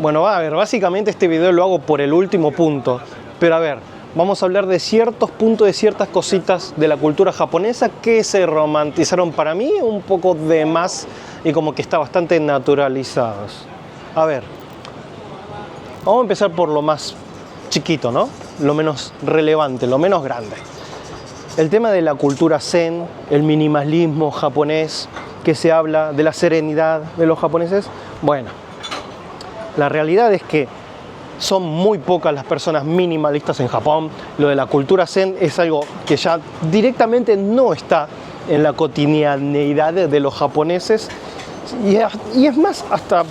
Bueno, a ver, básicamente este video lo hago por el último punto, pero a ver, vamos a hablar de ciertos puntos, de ciertas cositas de la cultura japonesa que se romantizaron para mí un poco de más y como que está bastante naturalizados. A ver, vamos a empezar por lo más chiquito, ¿no? Lo menos relevante, lo menos grande. El tema de la cultura zen, el minimalismo japonés, que se habla de la serenidad de los japoneses. Bueno, la realidad es que son muy pocas las personas minimalistas en Japón. Lo de la cultura zen es algo que ya directamente no está en la cotidianeidad de los japoneses. Y es más, hasta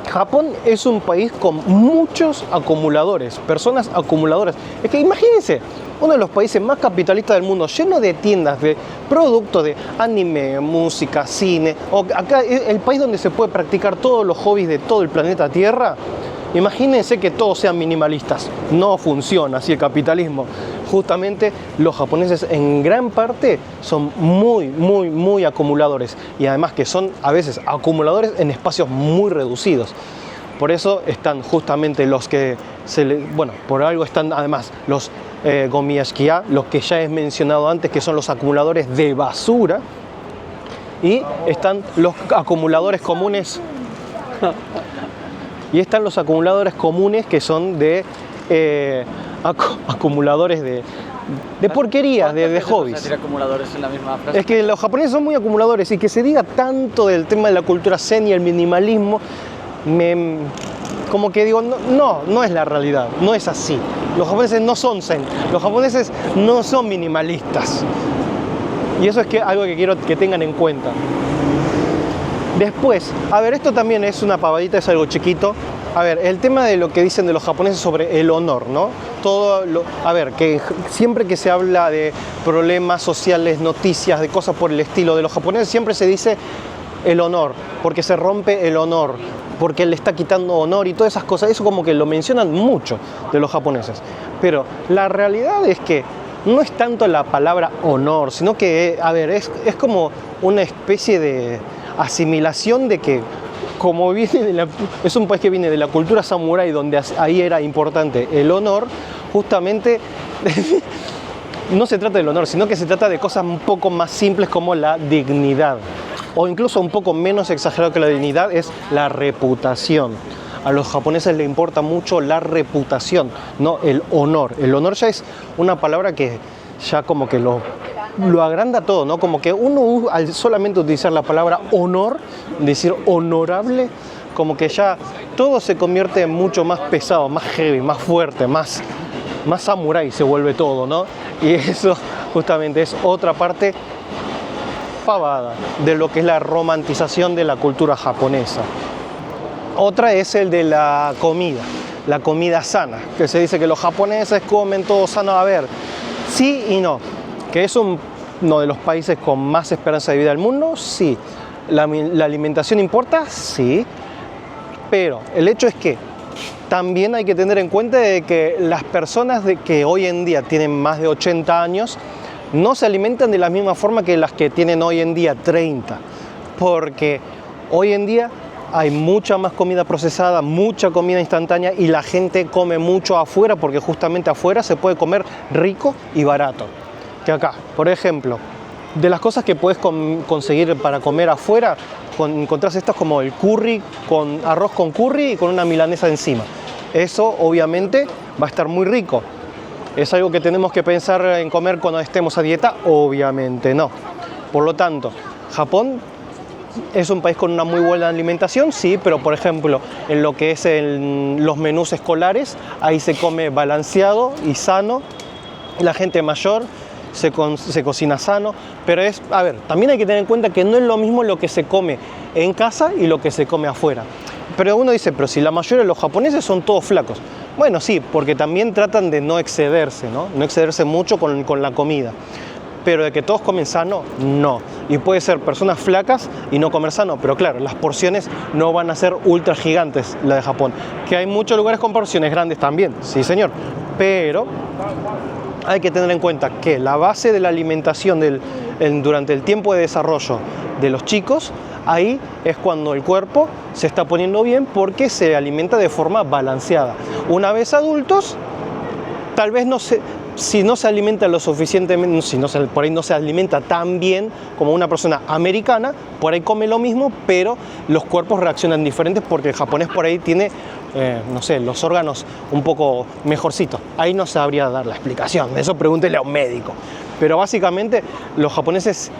Japón es un país con muchos acumuladores, personas acumuladoras. Es que imagínense, uno de los países más capitalistas del mundo, lleno de tiendas, de productos de anime, música, cine, o acá el país donde se puede practicar todos los hobbies de todo el planeta Tierra. Imagínense que todos sean minimalistas. No funciona así el capitalismo. Justamente los japoneses en gran parte son muy acumuladores. Y además que son a veces acumuladores en espacios muy reducidos. Por eso están justamente los que por algo están además los gomiyashikiya, los que ya he mencionado antes, que son los acumuladores de basura. Y están los acumuladores comunes. Y están los acumuladores comunes que son de acumuladores de porquerías, de hobbies. Decir acumuladores en la misma frase? Es que los japoneses son muy acumuladores y que se diga tanto del tema de la cultura zen y el minimalismo, como que digo, no es la realidad, no es así. Los japoneses no son zen, los japoneses no son minimalistas. Y eso es algo que quiero que tengan en cuenta. Después, a ver, esto también es una pavadita, es algo chiquito. A ver, el tema de lo que dicen de los japoneses sobre el honor, ¿no? A ver, que siempre que se habla de problemas sociales, noticias, de cosas por el estilo de los japoneses, siempre se dice el honor, porque se rompe el honor, porque le está quitando honor y todas esas cosas. Eso como que lo mencionan mucho de los japoneses. Pero la realidad es que no es tanto la palabra honor, sino que, a ver, es como una especie de asimilación de que como es un país que viene de la cultura samurái, donde ahí era importante el honor, justamente no se trata del honor, sino que se trata de cosas un poco más simples como la dignidad, o incluso un poco menos exagerado que la dignidad es la reputación. A los japoneses les importa mucho la reputación, no el honor. El honor ya es una palabra que ya como que lo agranda todo, ¿no? Como que uno al solamente utilizar la palabra honor, decir honorable, como que ya todo se convierte mucho más pesado, más heavy, más fuerte, más samurái se vuelve todo, ¿no? Y eso justamente es otra parte pavada de lo que es la romantización de la cultura japonesa. Otra es el de la comida sana, que se dice que los japoneses comen todo sano. A ver, sí y no. Que es uno de los países con más esperanza de vida del mundo, sí. La alimentación importa, sí. Pero el hecho es que también hay que tener en cuenta de que las personas que hoy en día tienen más de 80 años no se alimentan de la misma forma que las que tienen hoy en día 30. Porque hoy en día hay mucha más comida procesada, mucha comida instantánea y la gente come mucho afuera porque justamente afuera se puede comer rico y barato. Que acá, por ejemplo, de las cosas que puedes conseguir para comer afuera, encontrás estas como el curry, con arroz con curry y con una milanesa encima. Eso obviamente va a estar muy rico. ¿Es algo que tenemos que pensar en comer cuando estemos a dieta? Obviamente no. Por lo tanto, Japón es un país con una muy buena alimentación, sí, pero por ejemplo, en lo que es los menús escolares, ahí se come balanceado y sano. La gente mayor se cocina sano, pero también hay que tener en cuenta que no es lo mismo lo que se come en casa y lo que se come afuera. Pero uno dice, pero si la mayoría de los japoneses son todos flacos. Bueno, sí, porque también tratan de no excederse, ¿no? No excederse mucho con la comida. Pero de que todos comen sano, no. Y puede ser personas flacas y no comer sano, pero claro, las porciones no van a ser ultra gigantes, la de Japón. Que hay muchos lugares con porciones grandes también, sí señor. Pero hay que tener en cuenta que la base de la alimentación durante el tiempo de desarrollo de los chicos, ahí es cuando el cuerpo se está poniendo bien porque se alimenta de forma balanceada. Una vez adultos, tal vez si no se alimenta lo suficientemente, por ahí no se alimenta tan bien como una persona americana, por ahí come lo mismo, pero los cuerpos reaccionan diferentes porque el japonés por ahí tiene, no sé, los órganos un poco mejorcitos. Ahí no sabría dar la explicación, de eso pregúntele a un médico. Pero básicamente los japoneses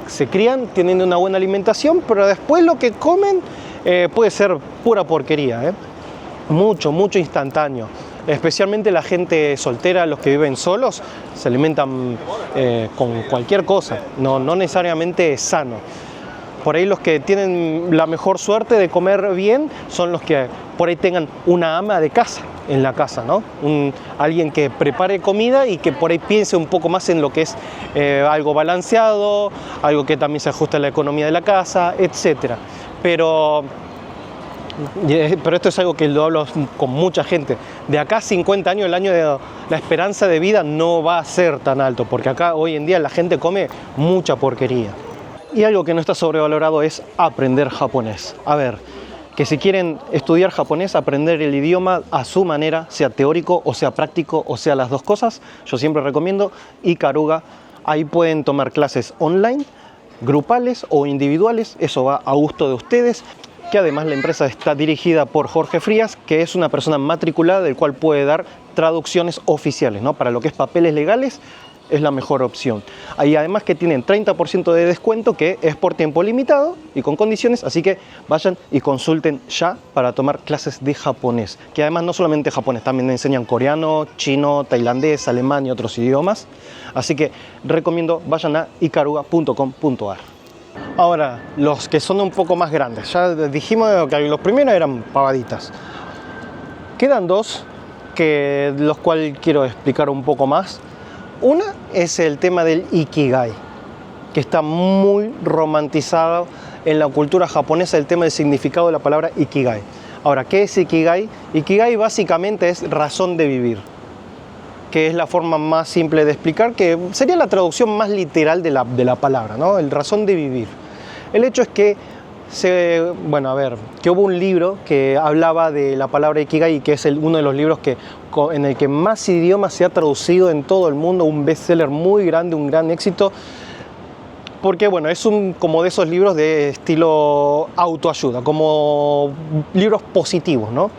se crían, tienen una buena alimentación, pero después lo que comen puede ser pura porquería, mucho instantáneo. Especialmente la gente soltera, los que viven solos, se alimentan con cualquier cosa, no necesariamente sano. Por ahí los que tienen la mejor suerte de comer bien son los que por ahí tengan una ama de casa en la casa, ¿no? Alguien que prepare comida y que por ahí piense un poco más en lo que es algo balanceado, algo que también se ajuste a la economía de la casa, etc. Pero esto es algo que lo hablo con mucha gente. De acá a 50 años, el año de la esperanza de vida no va a ser tan alto, porque acá hoy en día la gente come mucha porquería. Y algo que no está sobrevalorado es aprender japonés. A ver, que si quieren estudiar japonés, aprender el idioma a su manera, sea teórico o sea práctico o sea las dos cosas, yo siempre recomiendo Ikaruga. Ahí pueden tomar clases online, grupales o individuales, eso va a gusto de ustedes. Que además la empresa está dirigida por Jorge Frías, que es una persona matriculada del cual puede dar traducciones oficiales, ¿no? Para lo que es papeles legales es la mejor opción. Ahí además que tienen 30% de descuento, que es por tiempo limitado y con condiciones, así que vayan y consulten ya para tomar clases de japonés, que además no solamente japonés, también enseñan coreano, chino, tailandés, alemán y otros idiomas, así que recomiendo vayan a ikaruga.com.ar. Ahora, los que son un poco más grandes, ya dijimos que los primeros eran pavaditas. Quedan dos, los cuales quiero explicar un poco más. Una es el tema del Ikigai, que está muy romantizado en la cultura japonesa, el tema del significado de la palabra Ikigai. Ahora, ¿qué es Ikigai? Ikigai básicamente es razón de vivir, que es la forma más simple de explicar, que sería la traducción más literal de la palabra, ¿no? El razón de vivir. El hecho es que que hubo un libro que hablaba de la palabra Ikigai, que es uno de los libros en el que más idiomas se ha traducido en todo el mundo, un bestseller muy grande, un gran éxito, porque bueno, es como de esos libros de estilo autoayuda, como libros positivos, ¿no?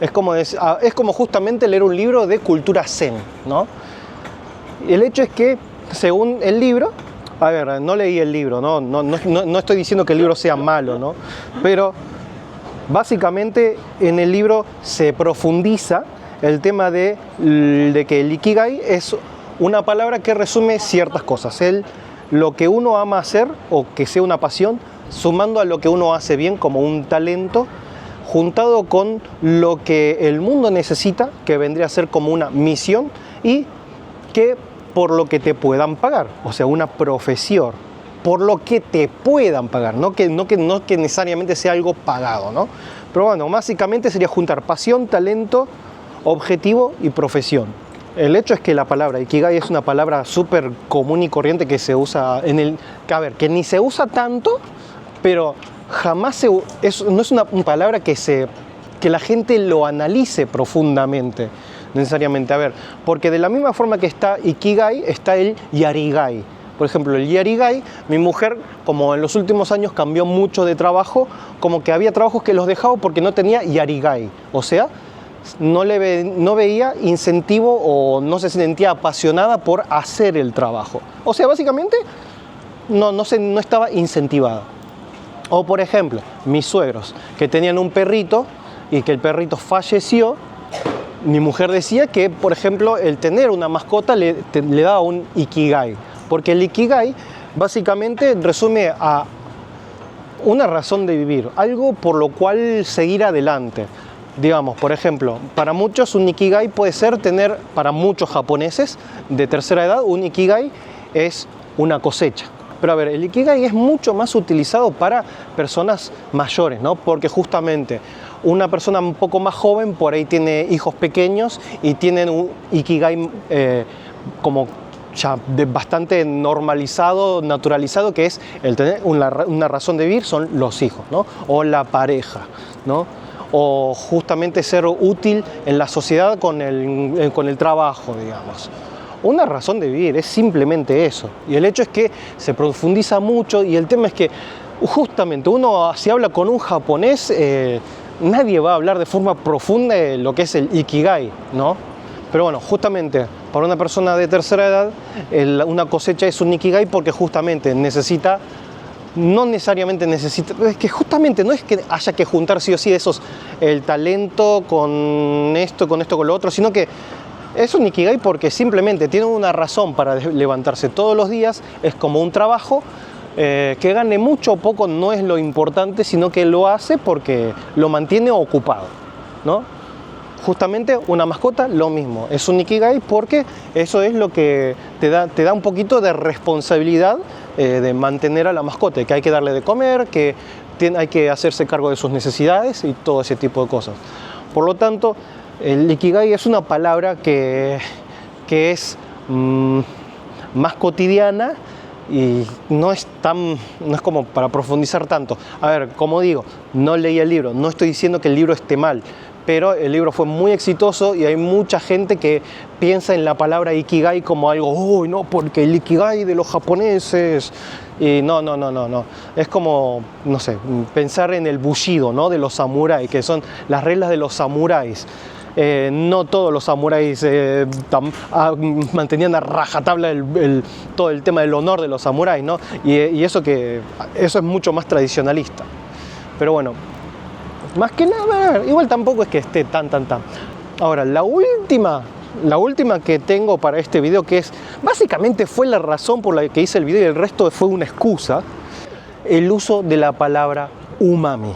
Es como justamente leer un libro de cultura zen, ¿no? El hecho es que, según el libro, a ver, no leí el libro, no estoy diciendo que el libro sea malo, ¿no? Pero básicamente en el libro se profundiza el tema de que el Ikigai es una palabra que resume ciertas cosas. Lo que uno ama hacer o que sea una pasión, sumando a lo que uno hace bien como un talento, juntado con lo que el mundo necesita, que vendría a ser como una misión, y que por lo que te puedan pagar, o sea, una profesión, por lo que te puedan pagar, no que necesariamente sea algo pagado, ¿no? Pero bueno, básicamente sería juntar pasión, talento, objetivo y profesión. El hecho es que la palabra Ikigai es una palabra súper común y corriente que se usa que ni se usa tanto, pero jamás no es una palabra que la gente lo analice profundamente, necesariamente. A ver, porque de la misma forma que está Ikigai, está el Yarigai. Por ejemplo, el Yarigai, mi mujer, como en los últimos años cambió mucho de trabajo, como que había trabajos que los dejaba porque no tenía Yarigai. O sea, no veía incentivo o no se sentía apasionada por hacer el trabajo. O sea, básicamente no estaba incentivada. O por ejemplo, mis suegros, que tenían un perrito y que el perrito falleció, mi mujer decía que, por ejemplo, el tener una mascota le daba un Ikigai. Porque el Ikigai básicamente resume a una razón de vivir, algo por lo cual seguir adelante. Digamos, por ejemplo, para muchos un Ikigai puede ser para muchos japoneses de tercera edad, un Ikigai es una cosecha. Pero a ver, el Ikigai es mucho más utilizado para personas mayores, ¿no? Porque justamente una persona un poco más joven por ahí tiene hijos pequeños y tienen un Ikigai como ya bastante normalizado, naturalizado, que es el tener una razón de vivir, son los hijos, ¿no? O la pareja, ¿no? O justamente ser útil en la sociedad con el trabajo, digamos. Una razón de vivir, es simplemente eso. Y el hecho es que se profundiza mucho, y el tema es que justamente uno, si habla con un japonés, nadie va a hablar de forma profunda de lo que es el Ikigai, ¿no? Pero bueno, justamente para una persona de tercera edad, una cosecha es un Ikigai porque justamente necesita, no necesariamente necesita, es que justamente no es que haya que juntar sí o sí el talento con esto, con lo otro, sino que es un Ikigai porque simplemente tiene una razón para levantarse todos los días, es como un trabajo, que gane mucho o poco no es lo importante, sino que lo hace porque lo mantiene ocupado, ¿no? Justamente una mascota, lo mismo, es un Ikigai porque eso es lo que te da un poquito de responsabilidad de mantener a la mascota, que hay que darle de comer, que hay que hacerse cargo de sus necesidades y todo ese tipo de cosas. Por lo tanto, el Ikigai es una palabra que es más cotidiana y no es como para profundizar tanto. A ver, como digo, no leí el libro, no estoy diciendo que el libro esté mal, pero el libro fue muy exitoso y hay mucha gente que piensa en la palabra Ikigai como algo, uy, no, porque el Ikigai de los japoneses. Y no. Es como, no sé, pensar en el bushido, ¿no? De los samuráis, que son las reglas de los samuráis. No todos los samuráis mantenían a rajatabla todo el tema del honor de los samuráis, ¿no? Y eso es mucho más tradicionalista. Pero bueno, más que nada, igual tampoco es que esté tan. Ahora, la última que tengo para este video, que básicamente fue la razón por la que hice el video y el resto fue una excusa, el uso de la palabra umami.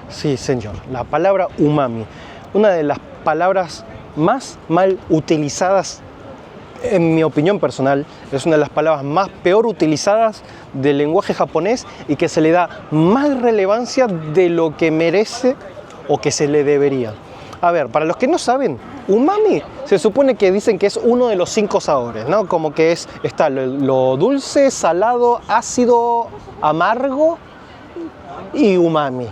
Sí, señor, la palabra umami. Una de las palabras más mal utilizadas, en mi opinión personal, es una de las palabras más peor utilizadas del lenguaje japonés y que se le da más relevancia de lo que merece o que se le debería. A ver, para los que no saben, umami se supone que dicen que es uno de los 5 sabores, ¿no? Como que está lo dulce, salado, ácido, amargo y umami.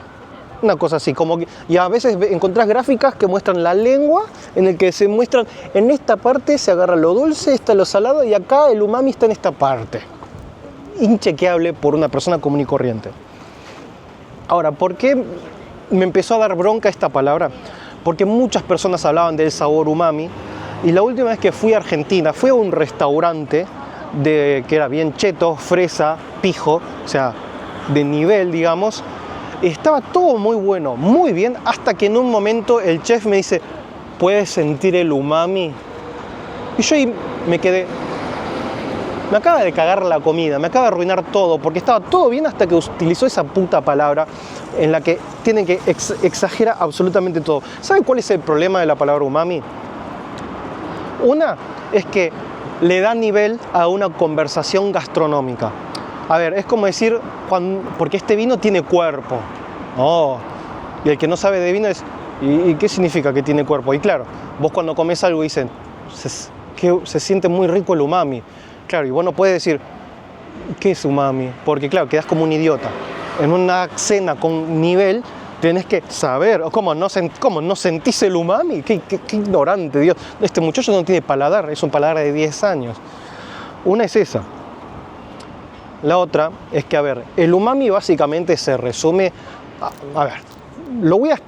Una cosa así, y a veces encontrás gráficas que muestran la lengua, en el que se muestran, en esta parte se agarra lo dulce, está lo salado, y acá el umami está en esta parte. Inchequeable por una persona común y corriente. Ahora, ¿por qué me empezó a dar bronca esta palabra? Porque muchas personas hablaban del sabor umami, y la última vez que fui a Argentina, fui a un restaurante que era bien cheto, fresa, pijo, o sea, de nivel, digamos. Estaba todo muy bueno, muy bien, hasta que en un momento el chef me dice, ¿puedes sentir el umami? Y yo ahí me quedé, me acaba de cagar la comida, me acaba de arruinar todo, porque estaba todo bien hasta que utilizó esa puta palabra en la que tienen que exagerar absolutamente todo. ¿Saben cuál es el problema de la palabra umami? Una es que le da nivel a una conversación gastronómica. A ver, es como decir, porque este vino tiene cuerpo. Oh, y el que no sabe de vino es, ¿y qué significa que tiene cuerpo? Y claro, vos cuando comes algo dicen, se siente muy rico el umami. Claro, y vos no puedes decir, ¿qué es umami? Porque claro, quedás como un idiota. En una cena con nivel, tenés que saber, ¿cómo no sentís el umami? Qué ignorante, Dios. Este muchacho no tiene paladar, es un paladar de 10 años. Una es esa. La otra es que, a ver, el umami básicamente se resume, a ver, lo voy a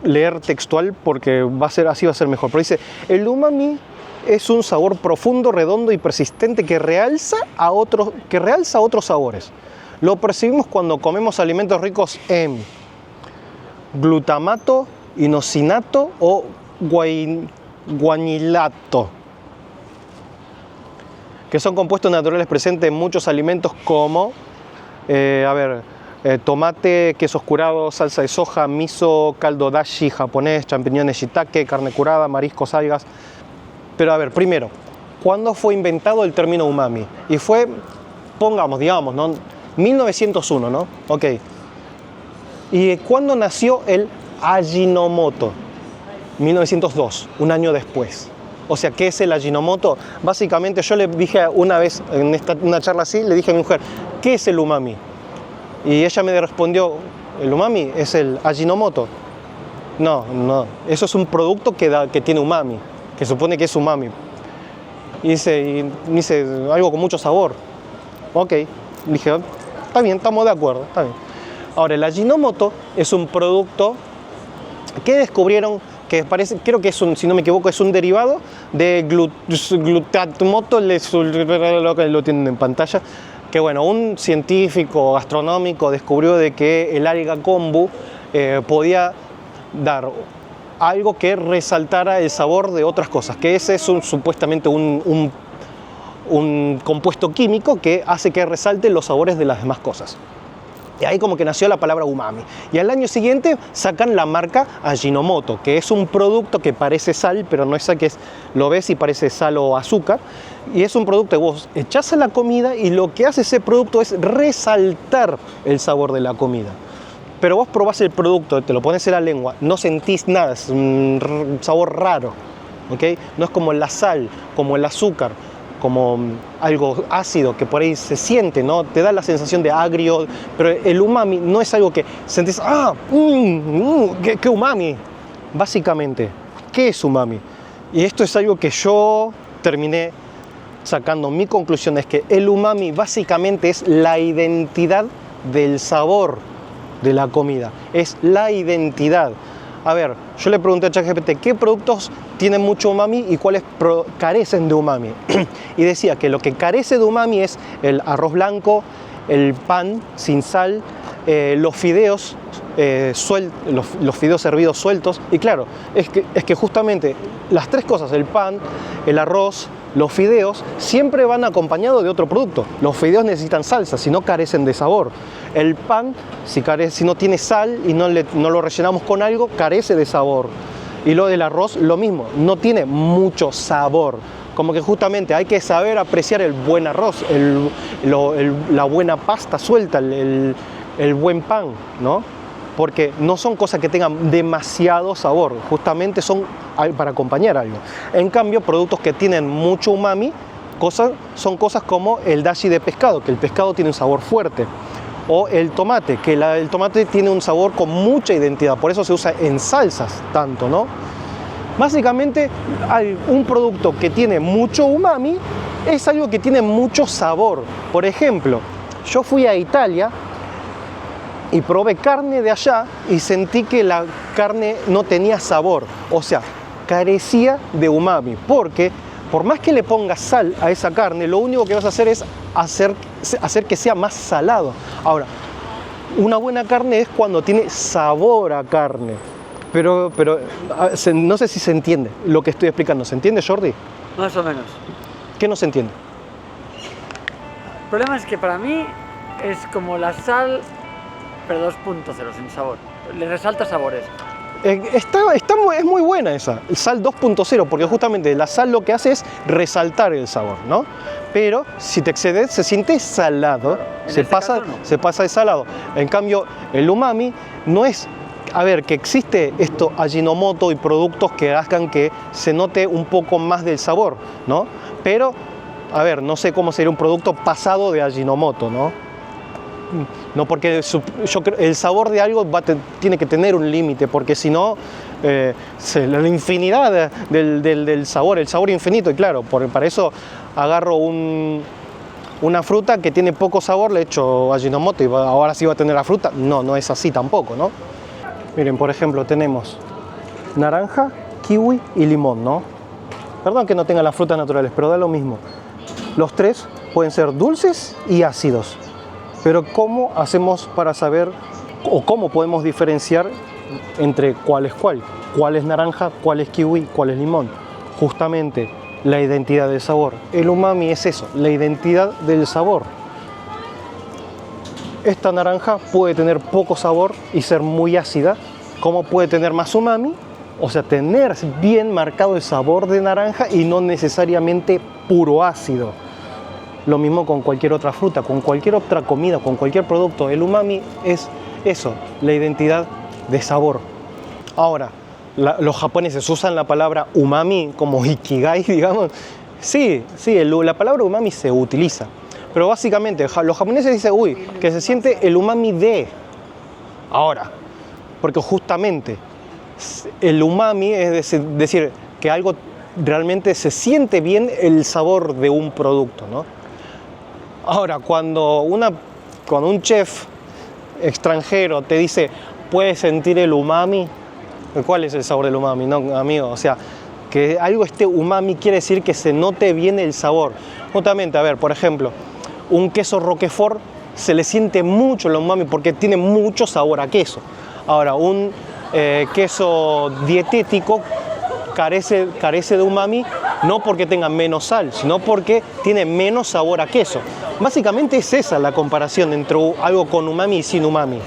leer textual porque así va a ser mejor, pero dice, el umami es un sabor profundo, redondo y persistente que realza otros sabores. Lo percibimos cuando comemos alimentos ricos en glutamato, inosinato o guanilato, que son compuestos naturales presentes en muchos alimentos como, tomate, quesos curados, salsa de soja, miso, caldo dashi japonés, champiñones shiitake, carne curada, mariscos, algas. Pero a ver, primero, ¿cuándo fue inventado el término umami? Y fue, digamos, ¿no? 1901, ¿no? Ok. ¿Y cuándo nació el Ajinomoto? 1902, un año después. O sea, ¿qué es el Ajinomoto? Básicamente yo le dije una vez, en una charla así, le dije a mi mujer, ¿qué es el umami? Y ella me respondió, el umami es el Ajinomoto. No, eso es un producto que tiene umami, que supone que es umami. Y dice algo con mucho sabor. Ok, dije, está bien, estamos de acuerdo, está bien. Ahora, el Ajinomoto es un producto que descubrieron, que parece, creo que es si no me equivoco, es un derivado de glutamato, lo tienen en pantalla, que bueno, un científico gastronómico descubrió de que el alga kombu podía dar algo que resaltara el sabor de otras cosas, que ese es supuestamente un compuesto químico que hace que resalte los sabores de las demás cosas. Y ahí como que nació la palabra umami. Y al año siguiente sacan la marca Ajinomoto, que es un producto que parece sal, pero no es sal, lo ves y parece sal o azúcar. Y es un producto que vos echás a la comida y lo que hace ese producto es resaltar el sabor de la comida. Pero vos probás el producto, te lo pones en la lengua, no sentís nada, es un sabor raro, ¿ok? No es como la sal, como el azúcar, como algo ácido que por ahí se siente, ¿no? Te da la sensación de agrio, pero el umami no es algo que sentís, qué umami. Básicamente, ¿qué es umami? Y esto es algo que yo terminé sacando. Mi conclusión es que el umami básicamente es la identidad del sabor de la comida, es la identidad. A ver, yo le pregunté a ChatGPT qué productos tienen mucho umami y cuáles carecen de umami. Y decía que lo que carece de umami es el arroz blanco, el pan sin sal, los fideos los fideos hervidos sueltos. Y claro, es que justamente las tres cosas, el pan, el arroz, los fideos, siempre van acompañados de otro producto. Los fideos necesitan salsa, si no carecen de sabor. El pan, si no tiene sal y no lo rellenamos con algo, carece de sabor. Y lo del arroz, lo mismo, no tiene mucho sabor. Como que justamente hay que saber apreciar el buen arroz, la buena pasta suelta, el buen pan, ¿no? Porque no son cosas que tengan demasiado sabor, justamente son para acompañar algo. En cambio, productos que tienen mucho umami son cosas como el dashi de pescado, que el pescado tiene un sabor fuerte. O el tomate, que el tomate tiene un sabor con mucha identidad, por eso se usa en salsas tanto, ¿no? Básicamente, un producto que tiene mucho umami es algo que tiene mucho sabor. Por ejemplo, yo fui a Italia y probé carne de allá y sentí que la carne no tenía sabor, o sea, carecía de umami, porque por más que le pongas sal a esa carne, lo único que vas a hacer es hacer que sea más salado. Ahora, una buena carne es cuando tiene sabor a carne, pero no sé si se entiende lo que estoy explicando. ¿Se entiende, Jordi? Más o menos. ¿Qué no se entiende? El problema es que para mí es como la sal, pero 2.0, sin sabor. Le resalta sabores. Es muy buena esa, el sal 2.0, porque justamente la sal lo que hace es resaltar el sabor, ¿no? Pero si te excedes, se siente salado, se pasa de salado. En cambio, el umami no es... A ver, que existe esto Ajinomoto y productos que hagan que se note un poco más del sabor, ¿no? Pero, a ver, no sé cómo sería un producto pasado de Ajinomoto, ¿no? No, porque yo creo el sabor de algo tiene que tener un límite, porque si no, la infinidad del sabor, el sabor infinito, y claro, para eso agarro una fruta que tiene poco sabor, le echo Ajinomoto y ahora sí va a tener la fruta. No es así tampoco, ¿no? Miren, por ejemplo, tenemos naranja, kiwi y limón, ¿no? Perdón que no tenga las frutas naturales, pero da lo mismo. Los tres pueden ser dulces y ácidos. Pero ¿cómo hacemos para saber o cómo podemos diferenciar entre cuál es cuál? ¿Cuál es naranja, cuál es kiwi, cuál es limón? Justamente la identidad del sabor. El umami es eso, la identidad del sabor. Esta naranja puede tener poco sabor y ser muy ácida, como puede tener más umami, o sea, tener bien marcado el sabor de naranja y no necesariamente puro ácido. Lo mismo con cualquier otra fruta, con cualquier otra comida, con cualquier producto. El umami es eso, la identidad de sabor. Ahora, los japoneses usan la palabra umami como ikigai, digamos. Sí, la palabra umami se utiliza. Pero básicamente los japoneses dicen, que se siente el umami de ahora. Porque justamente el umami es decir que algo realmente se siente bien el sabor de un producto, ¿no? Ahora, cuando un chef extranjero te dice, ¿puedes sentir el umami? ¿Cuál es el sabor del umami? No, amigo, o sea, que algo esté umami quiere decir que se note bien el sabor. Justamente, a ver, por ejemplo, un queso Roquefort se le siente mucho el umami porque tiene mucho sabor a queso. Ahora, un queso dietético carece de umami no porque tenga menos sal, sino porque tiene menos sabor a queso. Básicamente es esa la comparación entre algo con umami y sin umami.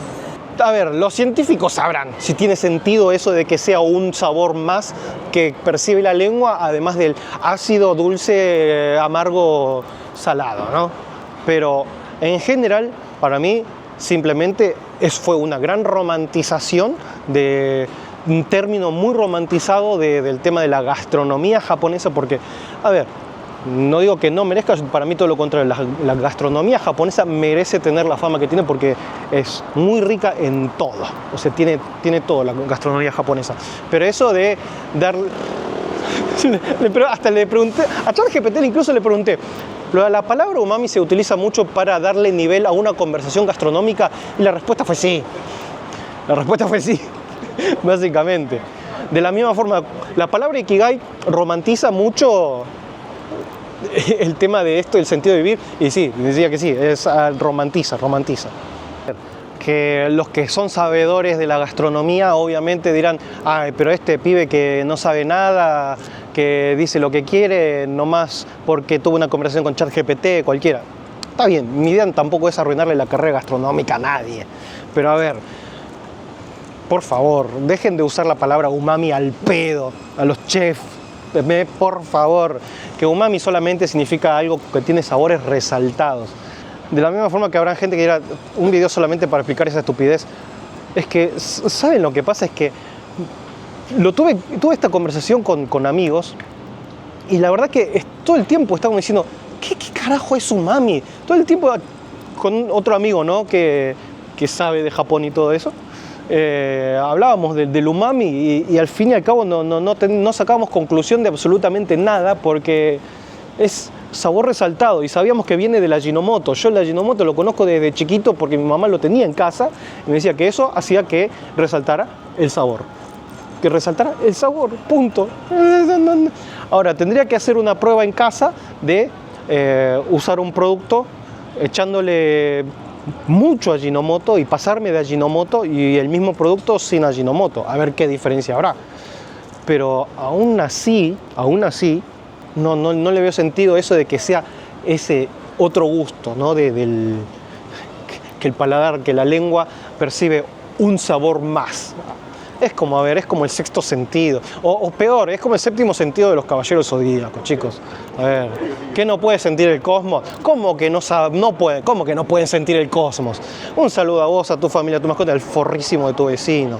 A ver, los científicos sabrán si tiene sentido eso de que sea un sabor más que percibe la lengua, además del ácido, dulce, amargo, salado, ¿no? Pero en general, para mí, simplemente fue una gran romantización de un término muy romantizado del tema de la gastronomía japonesa, porque, a ver, no digo que no merezca, para mí todo lo contrario, la gastronomía japonesa merece tener la fama que tiene porque es muy rica en todo, o sea, tiene todo la gastronomía japonesa. Pero eso de dar... hasta le pregunté, a ChatGPT incluso le pregunté, la palabra umami se utiliza mucho para darle nivel a una conversación gastronómica y la respuesta fue sí. La respuesta fue sí, básicamente. De la misma forma, la palabra ikigai romantiza mucho el tema de esto, el sentido de vivir, y sí, decía que sí, romantiza. Que los que son sabedores de la gastronomía obviamente dirán, ay, pero este pibe que no sabe nada, que dice lo que quiere, nomás porque tuvo una conversación con ChatGPT, cualquiera. Está bien, mi idea tampoco es arruinarle la carrera gastronómica a nadie, pero a ver, por favor, dejen de usar la palabra umami al pedo, a los chefs, por favor, que umami solamente significa algo que tiene sabores resaltados. De la misma forma que habrá gente que dirá un video solamente para explicar esa estupidez, es que, ¿saben lo que pasa? Es que tuve esta conversación con amigos y la verdad que todo el tiempo estábamos diciendo, ¿qué carajo es umami? Todo el tiempo con otro amigo, ¿no? que sabe de Japón y todo eso, hablábamos del umami y al fin y al cabo no sacábamos conclusión de absolutamente nada porque es sabor resaltado y sabíamos que viene del Ajinomoto. Yo el Ajinomoto lo conozco desde chiquito porque mi mamá lo tenía en casa y me decía que eso hacía que resaltara el sabor. Que resaltara el sabor, punto. Ahora, tendría que hacer una prueba en casa de usar un producto echándole mucho Ajinomoto y pasarme de Ajinomoto y el mismo producto sin Ajinomoto, a ver qué diferencia habrá. Pero aún así, no le veo sentido eso de que sea ese otro gusto, ¿no? Que el paladar, que la lengua percibe un sabor más. Es como el sexto sentido, o peor, es como el séptimo sentido de los caballeros zodíacos, chicos. A ver, ¿qué no puede sentir el cosmos? ¿Cómo que no pueden sentir el cosmos? Un saludo a vos, a tu familia, a tu mascota, al forrísimo de tu vecino.